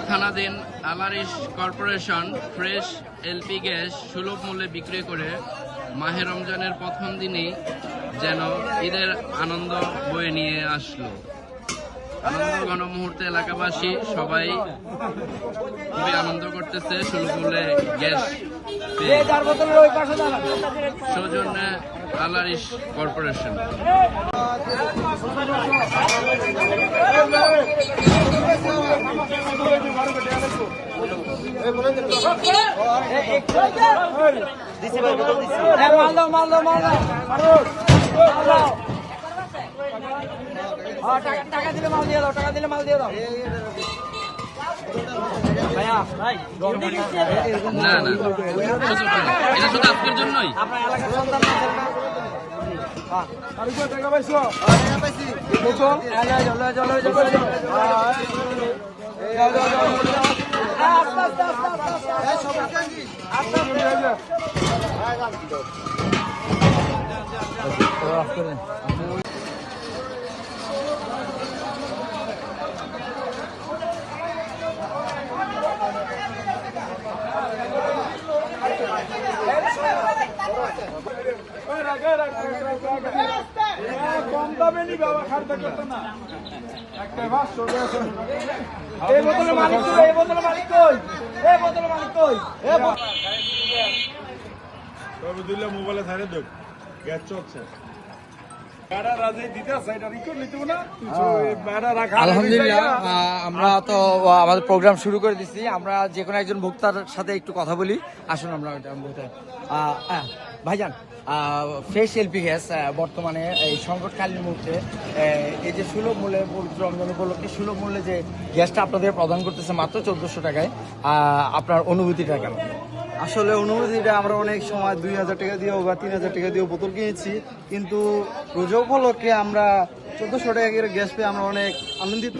থানাধীন আলারিশ corporation fresh LP gas সুলভ মূল্যে বিক্রি করে মাহে রমজানের প্রথম দিনেই যেন ঈদের আনন্দ বয়ে নিয়ে আসলো। আনন্দ ঘন মুহূর্তে এলাকাবাসী সবাই খুবই আনন্দ করতেছে সুলভ মূল্যে গ্যাস সৌজন্যে আলারিশ কর্পোরেশন। টাকা দিলে মাল দিয়ে দাও, টাকা দিলে মাল দিয়ে দাও। না না এটা শুধু আজকের জন্যই। আপনার এলাকার সন্তান কম দামে নি বাবা, খার্চা করতো না। একটা ভাস চলে আসে। এই বোতলের মালিক কই? এই বোতলের মালিক কই? এই বোতলের মালিক কই? তবে দিলে মোবাইলে ছাড়ে দেব গ্যাস চলছে। আলহামদুলিল্লাহ, আমরা তো আমাদের প্রোগ্রাম শুরু করে দিচ্ছি। আমরা যে কোনো একজন ভোক্তার সাথে একটু কথা বলি। আসুন আমরা ভাইজান, ফ্রেশ এলপি গ্যাস বর্তমানে এই সংকটকালীন মুহূর্তে এই যে সুলভ মূল্যে রমজান উপলক্ষে সুলভ মূল্যে যে গ্যাসটা আপনাদের প্রদান করতেছে মাত্র 1400 টাকায়, আপনার অনুভূতিটা কেমন? আসলে অনুভূতিটা আমরা অনেক সময় 2000 টাকা দিয়েও বা 3000 টাকা দিয়েও বোতল কিনেছি, কিন্তু রোজা উপলক্ষে আমরা 1400 টাকা করে গ্যাস পেয়ে আমরা অনেক আনন্দিত।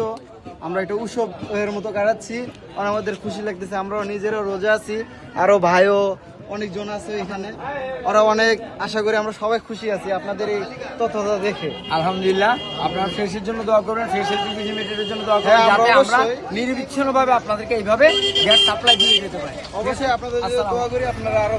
আমরা এটা উৎসবের মতো কাটাচ্ছি, আর আমাদের খুশি লাগতেছে। আমরাও নিজেরাও রোজা আছি, আরো ভাইও অনেকজন আছে এখানে, ওরা অনেক আশা করি আমরা সবাই খুশি আছি আপনাদের এই তথ্যটা দেখে। আলহামদুলিল্লাহ, আপনারা ফ্রেশের জন্য দোয়া করবেন, ফ্রেশ এলপি লিমিটেডের জন্য দোয়া করবেন, যাতে আমরা নিরবিচ্ছিন্নভাবে আপনাদেরকে এইভাবে গ্যাস সাপ্লাই দিয়ে যেতে পারি। অবশ্যই আপনাদের দোয়া করি আপনারা আরো